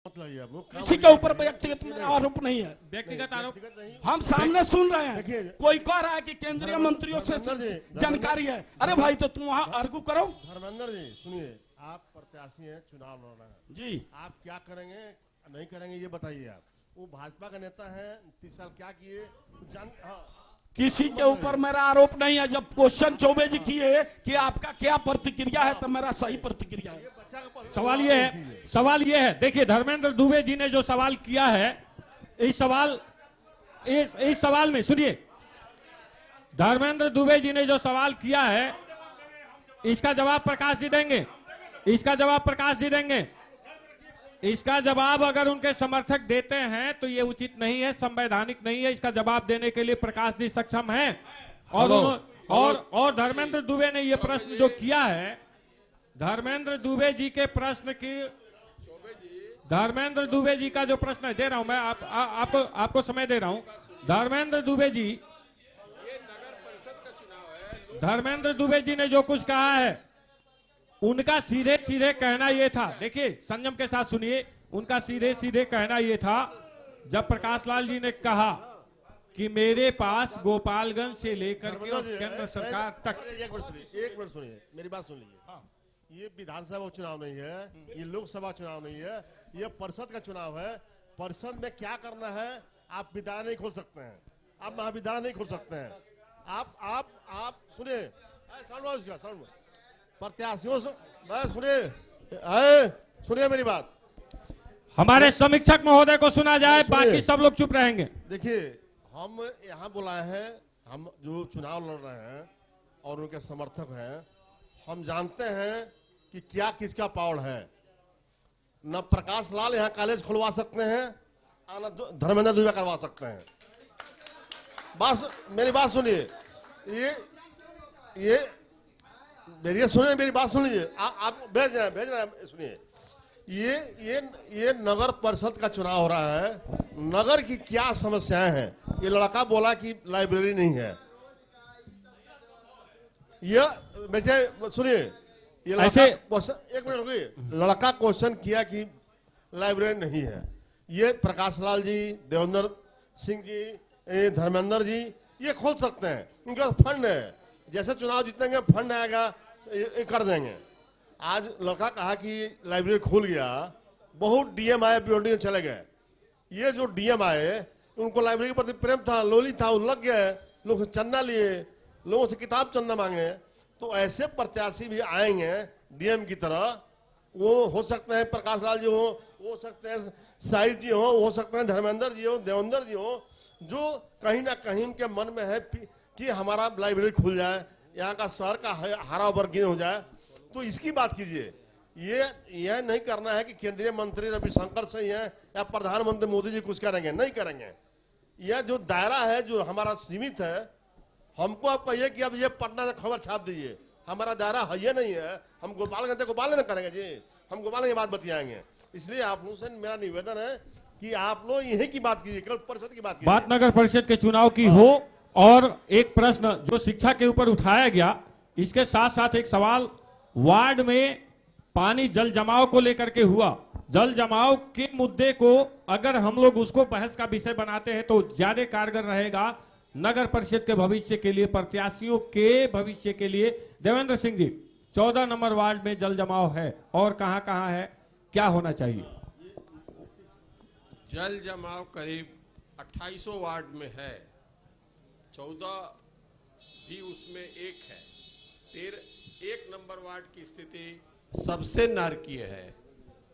किसी के ऊपर व्यक्तिगत मेरा आरोप नहीं है। व्यक्तिगत आरोप हम सामने सुन रहे हैं, कोई कह रहा है कि केंद्रीय मंत्रियों से जानकारी है। अरे भाई तो तुम वहाँ आर्गू करो। धर्मेंद्र जी सुनिए, आप प्रत्याशी हैं, चुनाव लड़ रहे हैं जी, आप क्या करेंगे नहीं करेंगे ये बताइए। आप वो भाजपा का नेता है, 30 साल क्या किए किसी के ऊपर मेरा आरोप नहीं है। जब क्वेश्चन चौबे जी किए कि आपका क्या प्रतिक्रिया है, तो मेरा सही प्रतिक्रिया है। सवाल ये है, देखिए धर्मेंद्र दुबे जी ने जो सवाल किया है, इस सवाल में सुनिए, धर्मेंद्र दुबे जी ने जो सवाल किया है, इसका जवाब प्रकाश जी देंगे। इसका जवाब अगर उनके समर्थक देते हैं तो ये उचित नहीं है, संवैधानिक नहीं है। इसका जवाब देने के लिए प्रकाश जी सक्षम हैं। और धर्मेंद्र दुबे ने ये प्रश्न जो किया है, धर्मेंद्र दुबे जी के प्रश्न की, धर्मेंद्र दुबे जी का जो प्रश्न है, दे रहा हूं मैं आपको समय दे रहा हूं। धर्मेंद्र दुबे जी ने जो कुछ कहा है, उनका सीधे सीधे कहना यह था, देखिए संयम के साथ सुनिए, उनका सीधे सीधे कहना यह था, जब प्रकाश लाल जी ने कहा कि मेरे पास गोपालगंज से लेकर के केंद्र सरकार तक। एक मिनट सुनिए, मेरी बात सुन लीजिए। ये विधानसभा चुनाव नहीं है, ये लोकसभा चुनाव नहीं है, ये परिषद का चुनाव है। परिषद में क्या करना है आप विधान नहीं खोल सकते हैं, आप महाविधान नहीं खोल सकते हैं। आप सुनिए, साउंड प्रत्याशियों से सुनिए मेरी बात, हमारे समीक्षक महोदय को सुना जाए, बाकी सब लोग चुप रहेंगे। देखिए हम यहाँ बुलाए हैं, हम जो चुनाव लड़ रहे हैं और उनके समर्थक हैं, हम जानते हैं कि क्या किसका पावर है। न प्रकाश लाल यहाँ कॉलेज खुलवा सकते हैं, न धर्मेंद्र दुबे करवा सकते हैं। मेरी बात सुनिए, मेरी बात सुन लीजिए। आप भेज रहे हैं सुनिए। ये नगर परिषद का चुनाव हो रहा है, नगर की क्या समस्याएं हैं। ये लड़का बोला कि लाइब्रेरी नहीं है, ये वैसे सुनिए, ये लड़का एक मिनट रुकिए, लड़का क्वेश्चन किया कि लाइब्रेरी नहीं है। ये प्रकाश लाल जी, देवेंद्र सिंह जी, धर्मेंद्र जी ये खोल सकते हैं, इनके पास फंड है। जैसे चुनाव जीतेंगे फंड आएगा, ये कर देंगे। आज लड़का कहा कि लाइब्रेरी खुल गया, बहुत डीएम आए, बीओडी चले गए। ये जो डीएम आए उनको लाइब्रेरी के प्रति प्रेम था, लोली था, वो लग गए, लोग से चंदा लिए, लोगों से किताब चंदा मांगे। तो ऐसे प्रत्याशी भी आएंगे डीएम की तरह, वो हो सकते हैं प्रकाश लाल जी हो सकते हैं साहिल जी हो सकते हैं धर्मेंद्र जी हो, देवेंद्र जी हो, जो कहीं ना कहीं उनके मन में है कि हमारा लाइब्रेरी खुल जाए, यहाँ का शहर का हरा भरा हो जाए। तो इसकी बात कीजिए। ये नहीं करना है कि केंद्रीय मंत्री रविशंकर सिंह हैं या प्रधानमंत्री मोदी जी कुछ करेंगे, नहीं करेंगे। यह जो दायरा है जो हमारा सीमित है, हमको आप कहिए कि अब ये पटना से खबर छाप दीजिए, हमारा दायरा है ये नहीं है। हम गोपालगंज करेंगे जी, हम गोपालगंज की बात बतियाएंगे। इसलिए आप लोगों से मेरा निवेदन है कि आप लोग यही की बात कीजिए, केवल परिषद की बात कीजिए। बात नगर परिषद के चुनाव की हो। और एक प्रश्न जो शिक्षा के ऊपर उठाया गया, इसके साथ साथ एक सवाल वार्ड में पानी जल जमाव को लेकर के हुआ। जल जमाव के मुद्दे को अगर हम लोग उसको बहस का विषय बनाते हैं तो ज्यादा कारगर रहेगा नगर परिषद के भविष्य के लिए, प्रत्याशियों के भविष्य के लिए। देवेंद्र सिंह जी, 14 नंबर वार्ड में जल जमाव है और कहां है, क्या होना चाहिए? जल जमाव करीब 2800 वार्ड में है, 14 भी उसमें एक है। 1 नंबर वार्ड की स्थिति सबसे नारकीय है।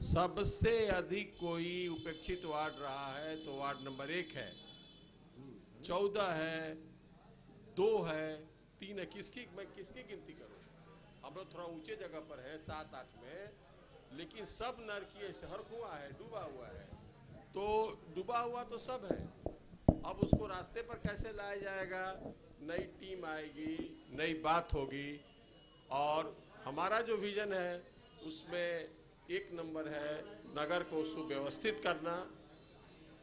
सबसे अधिक कोई उपेक्षित वार्ड रहा है तो वार्ड नंबर 1 है, 14 है, 2 है, 3 है। मैं किसकी गिनती करूं? हम लोग थोड़ा ऊंचे जगह पर है 7-8 में, लेकिन सब नारकीय शहर हुआ है, डूबा हुआ है। तो डूबा हुआ तो सब है, अब उसको रास्ते पर कैसे लाया जाएगा? नई टीम आएगी, नई बात होगी। और हमारा जो विजन है उसमें 1 नंबर है नगर को सुव्यवस्थित करना,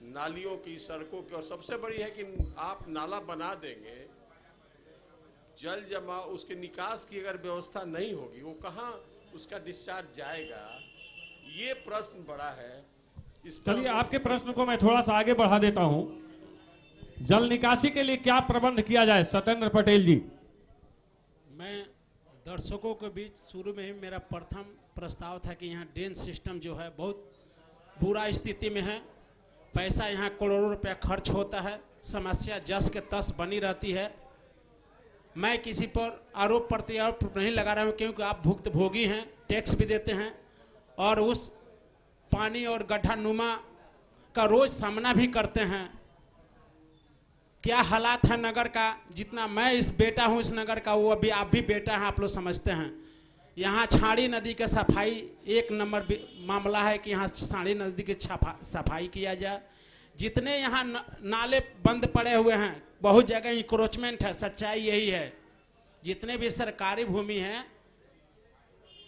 नालियों की, सड़कों की, और सबसे बड़ी है कि आप नाला बना देंगे, जल जमा उसके निकास की अगर व्यवस्था नहीं होगी, वो कहाँ उसका डिस्चार्ज जाएगा? ये प्रश्न बड़ा है। इस पर चलिए हम लोग- आपके प्रश्न को मैं थोड़ा सा आगे बढ़ा देता हूं। जल निकासी के लिए क्या प्रबंध किया जाए, सत्येंद्र पटेल जी। मैं दर्शकों के बीच शुरू में ही मेरा प्रथम प्रस्ताव था कि यहाँ ड्रेन सिस्टम जो है बहुत बुरा स्थिति में है। पैसा यहाँ करोड़ों रुपया खर्च होता है, समस्या जस के तस बनी रहती है। मैं किसी पर आरोप प्रत्यारोप नहीं लगा रहा हूँ, क्योंकि आप भुक्तभोगी हैं, टैक्स भी देते हैं और उस पानी और गड्ढा नुमा का रोज सामना भी करते हैं। क्या हालात है नगर का, जितना मैं इस बेटा हूँ इस नगर का, वो अभी आप भी बेटा हैं, आप लोग समझते हैं। यहाँ छाड़ी नदी के सफाई एक नंबर मामला है कि यहाँ छाड़ी नदी की सफाई किया जाए। जितने यहाँ नाले बंद पड़े हुए हैं, बहुत जगह इंक्रोचमेंट है, सच्चाई यही है। जितने भी सरकारी भूमि हैं,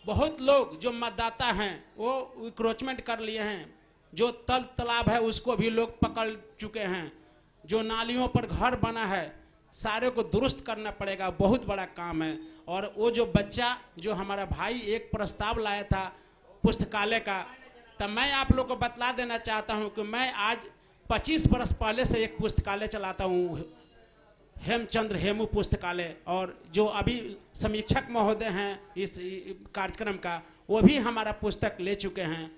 बहुत लोग जो मतदाता हैं वो इंक्रोचमेंट कर लिए हैं। जो तालाब है उसको भी लोग पकड़ चुके हैं। जो नालियों पर घर बना है सारे को दुरुस्त करना पड़ेगा, बहुत बड़ा काम है। और वो जो बच्चा जो हमारा भाई एक प्रस्ताव लाया था पुस्तकालय का, तब मैं आप लोग को बतला देना चाहता हूं कि मैं आज 25 वर्ष पहले से एक पुस्तकालय चलाता हूं, हेमचंद्र हेमू पुस्तकालय। और जो अभी समीक्षक महोदय हैं इस कार्यक्रम का, वो भी हमारा पुस्तक ले चुके हैं।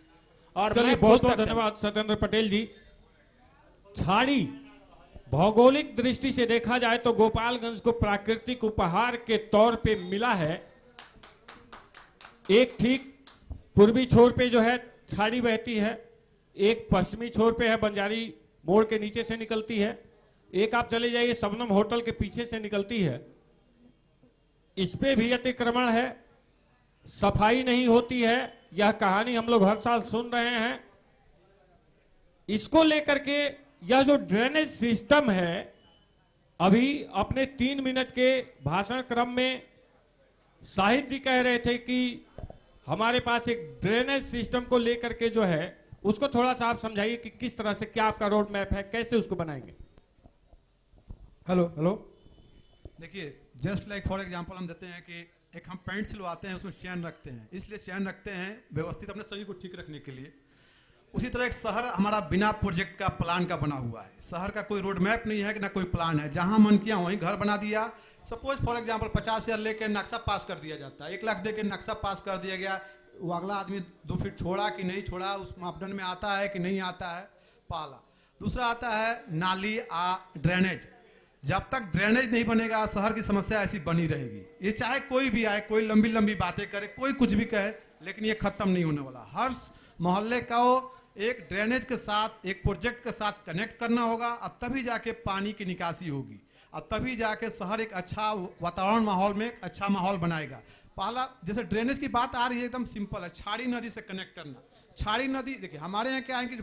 और चलिए मैं बहुत बहुत पुस्तक- धन्यवाद सत्येंद्र पटेल जी। छाड़ी भौगोलिक दृष्टि से देखा जाए तो गोपालगंज को प्राकृतिक उपहार के तौर पे मिला है। एक ठीक पूर्वी छोर पे जो है छाड़ी बहती है, एक पश्चिमी छोर पे है, बंजारी मोड़ के नीचे से निकलती है, एक आप चले जाइए शबनम होटल के पीछे से निकलती है। इस पे भी अतिक्रमण है, सफाई नहीं होती है। यह कहानी हम लोग हर साल सुन रहे हैं। इसको लेकर के यह जो ड्रेनेज सिस्टम है, अभी अपने 3 मिनट के भाषण क्रम में साहिद जी कह रहे थे कि हमारे पास एक ड्रेनेज सिस्टम को लेकर के जो है उसको थोड़ा सा आप समझाइए कि किस तरह से, क्या आपका रोड मैप है, कैसे उसको बनाएंगे। हेलो हेलो, देखिए जस्ट लाइक फॉर एग्जांपल हम देते हैं कि एक हम पैंट सिलवाते हैं, उसमें चैन रखते हैं, इसलिए चैन रखते हैं व्यवस्थित अपने शरीर को ठीक रखने के लिए। उसी तरह एक शहर हमारा बिना प्रोजेक्ट का प्लान का बना हुआ है। शहर का कोई रोड मैप नहीं है कि ना कोई प्लान है, जहां मन किया वहीं घर बना दिया। सपोज फॉर एग्जांपल 50,000 लेके नक्शा पास कर दिया जाता है, 1 लाख दे के नक्शा पास कर दिया गया। वो अगला आदमी 2 फीट छोड़ा कि नहीं छोड़ा, उस मापदंड में आता है कि नहीं आता है, पाला। दूसरा आता है नाली ड्रेनेज। जब तक ड्रेनेज नहीं बनेगा शहर की समस्या ऐसी बनी रहेगी। ये चाहे कोई भी आए, कोई लंबी लंबी बातें करे, कोई कुछ भी कहे, लेकिन ये खत्म नहीं होने वाला। हर मोहल्ले को एक ड्रेनेज के साथ, एक प्रोजेक्ट के साथ कनेक्ट करना होगा, और तभी जाके पानी की निकासी होगी, और तभी जाके शहर एक अच्छा वातावरण माहौल में एक अच्छा माहौल बनाएगा। पहला जैसे ड्रेनेज की बात आ रही है, एकदम सिंपल है, छाड़ी नदी से कनेक्ट करना। छाड़ी नदी देखिए हमारे यहाँ क्या है कि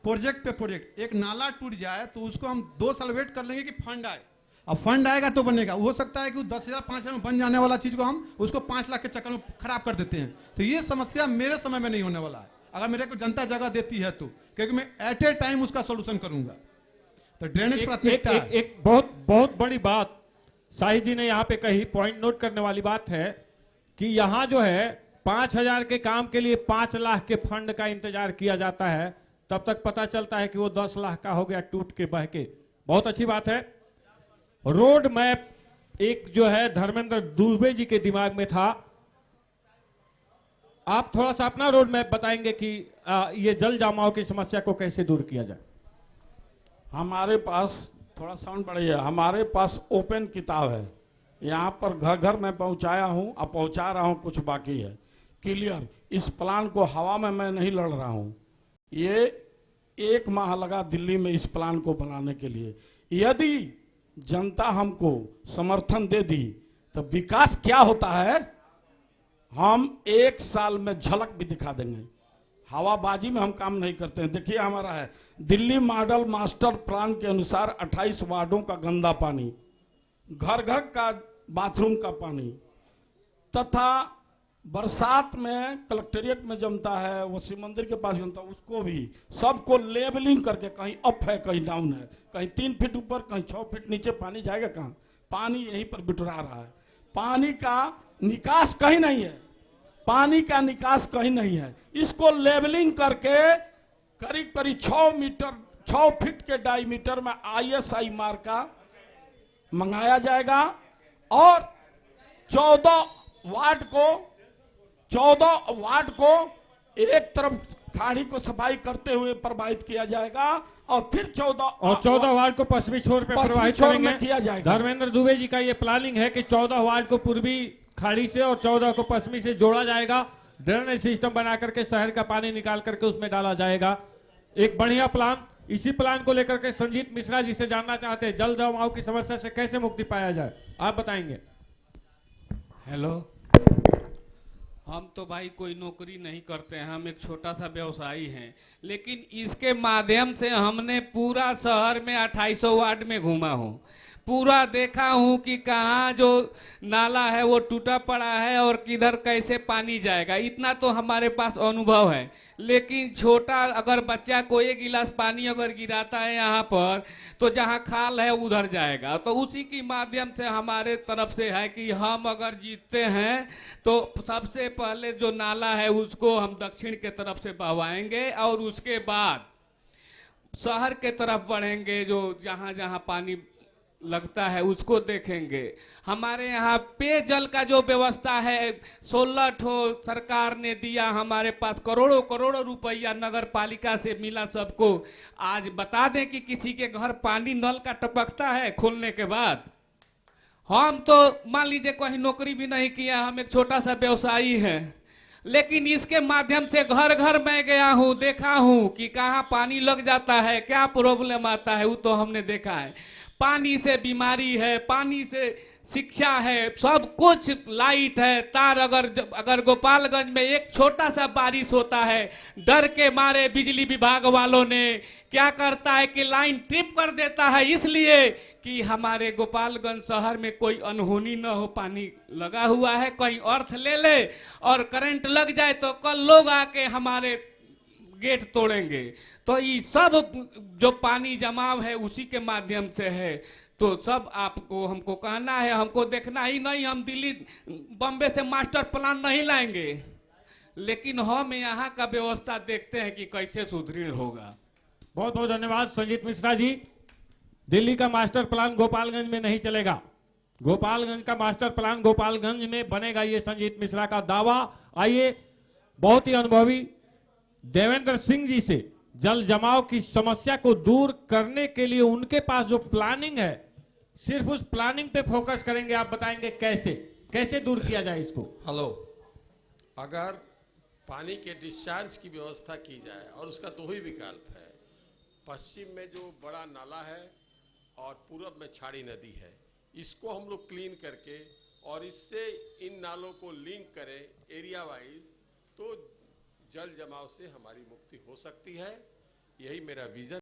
प्रोजेक्ट पे प्रोजेक्ट, एक नाला टूट जाए तो उसको हम 2 साल वेट कर लेंगे कि फंड आए। अब फंड आएगा तो बनेगा। हो सकता है कि 10,000 5,000 में बन जाने वाला चीज को हम उसको 5 लाख के चक्कर में खराब कर देते हैं। तो ये समस्या मेरे समय में नहीं होने वाला है, अगर मेरे को जनता जगह देती है तो, क्योंकि मैं एट ए टाइम उसका सोल्यूशन करूंगा। तो ड्रेनेज प्राथमिकता है। एक बहुत बहुत बड़ी बात साहिद जी ने यहाँ पे कही, पॉइंट नोट करने वाली बात है कि यहाँ जो है 5,000 के काम के लिए 5 लाख के फंड का इंतजार किया जाता है, तब तक पता चलता है कि वो 10 लाख का हो गया टूट के बह के। बहुत अच्छी बात है। रोड मैप एक जो है धर्मेंद्र दुबे जी के दिमाग में था, आप थोड़ा सा अपना रोड मैप बताएंगे कि ये जल जमाव की समस्या को कैसे दूर किया जाए। हमारे पास थोड़ा साउंड बढ़िए, हमारे पास ओपन किताब है, यहाँ पर घर घर में पहुँचाया हूँ, अब पहुँचा रहा हूँ, कुछ बाकी है। क्लियर, इस प्लान को हवा में मैं नहीं लड़ रहा हूँ। ये 1 माह लगा दिल्ली में इस प्लान को बनाने के लिए। यदि जनता हमको समर्थन दे दी तो विकास क्या होता है हम 1 साल में झलक भी दिखा देंगे। हवाबाजी में हम काम नहीं करते हैं। देखिए हमारा है दिल्ली मॉडल मास्टर प्लान के अनुसार 28 वार्डों का गंदा पानी, घर घर का बाथरूम का पानी, तथा बरसात में कलेक्ट्रेट में जमता है, वो शिव मंदिर के पास जमता है, उसको भी सबको लेबलिंग करके, कहीं अप है कहीं डाउन है, कहीं 3 फीट ऊपर कहीं 6 फीट नीचे पानी जाएगा कहाँ, पानी यहीं पर बिटुरा रहा है। पानी का निकास कहीं नहीं है, पानी का निकास कहीं नहीं है। इसको लेबलिंग करके करीब करीब 6 फीट के डायमीटर में ISI मार्का मंगाया जाएगा और 14 वार्ड को एक तरफ खाड़ी को सफाई करते हुए प्रवाहित किया जाएगा और फिर 14 वार्ड को पश्चिमी छोर पे प्रवाहित छोर में करेंगे। किया जाएगा। धर्मेंद्र दुबे जी का ये प्लानिंग है कि 14 वार्ड को पूर्वी खाड़ी से और 14 को पश्चिमी से जोड़ा जाएगा। ड्रेनेज सिस्टम बना करके शहर का पानी निकाल करके उसमें डाला जाएगा। एक बढ़िया प्लान। इसी प्लान को लेकर के संजीत मिश्रा जी से जानना चाहते हैं, जल जमाव की समस्या से कैसे मुक्ति पाया जाए, आप बताएंगे। हेलो, हम तो भाई कोई नौकरी नहीं करते हैं, हम एक छोटा सा व्यवसायी हैं, लेकिन इसके माध्यम से हमने पूरा शहर में 2800 वार्ड में घूमा हूँ, पूरा देखा हूँ कि कहाँ जो नाला है वो टूटा पड़ा है और किधर कैसे पानी जाएगा, इतना तो हमारे पास अनुभव है। लेकिन छोटा अगर बच्चा को 1 गिलास पानी अगर गिराता है यहाँ पर तो जहाँ खाल है उधर जाएगा। तो उसी की माध्यम से हमारे तरफ से है कि हम अगर जीतते हैं तो सबसे पहले जो नाला है उसको हम दक्षिण के तरफ से बहवाएंगे और उसके बाद शहर के तरफ बढ़ेंगे, जो जहाँ जहाँ पानी लगता है उसको देखेंगे। हमारे यहाँ पेयजल का जो व्यवस्था है 16 ठो सरकार ने दिया, हमारे पास करोड़ों करोड़ों रुपया नगर पालिका से मिला सबको। आज बता दें कि किसी के घर पानी नल का टपकता है खोलने के बाद? हम तो मान लीजिए कहीं नौकरी भी नहीं किया, हम एक छोटा सा व्यवसायी हैं, लेकिन इसके माध्यम से घर घर मैं गया हूँ, देखा हूँ कि कहाँ पानी लग जाता है, क्या प्रॉब्लम आता है, वो तो हमने देखा है। पानी से बीमारी है, पानी से शिक्षा है, सब कुछ, लाइट है, तार। अगर गोपालगंज में एक छोटा सा बारिश होता है, डर के मारे बिजली विभाग वालों ने क्या करता है कि लाइन ट्रिप कर देता है, इसलिए कि हमारे गोपालगंज शहर में कोई अनहोनी न हो। पानी लगा हुआ है, कहीं अर्थ ले ले और करंट लग जाए तो कल लोग आके हमारे गेट तोड़ेंगे। तो ये सब जो पानी जमाव है उसी के माध्यम से है। तो सब आपको हमको कहना है, हमको देखना ही नहीं, हम दिल्ली बम्बे से मास्टर प्लान नहीं लाएंगे, लेकिन हम यहाँ का व्यवस्था देखते हैं कि कैसे सुदृढ़ होगा। बहुत बहुत धन्यवाद संजीत मिश्रा जी। दिल्ली का मास्टर प्लान गोपालगंज में नहीं चलेगा, गोपालगंज का मास्टर प्लान गोपालगंज में बनेगा, ये संजीत मिश्रा का दावा। आइए बहुत ही अनुभवी देवेंद्र सिंह जी से जल जमाव की समस्या को दूर करने के लिए उनके पास जो प्लानिंग है, सिर्फ उस प्लानिंग पे फोकस करेंगे। आप बताएंगे कैसे दूर किया जाए इसको। हेलो, अगर पानी के डिस्चार्ज की व्यवस्था की जाए, और उसका 2 ही विकल्प है, पश्चिम में जो बड़ा नाला है और पूरब में छाड़ी नदी है, इसको हम लोग क्लीन करके और इससे इन नालों को लिंक करें एरिया वाइज, तो जल जमाव से हमारी मुक्ति हो सकती है। यही मेरा विजन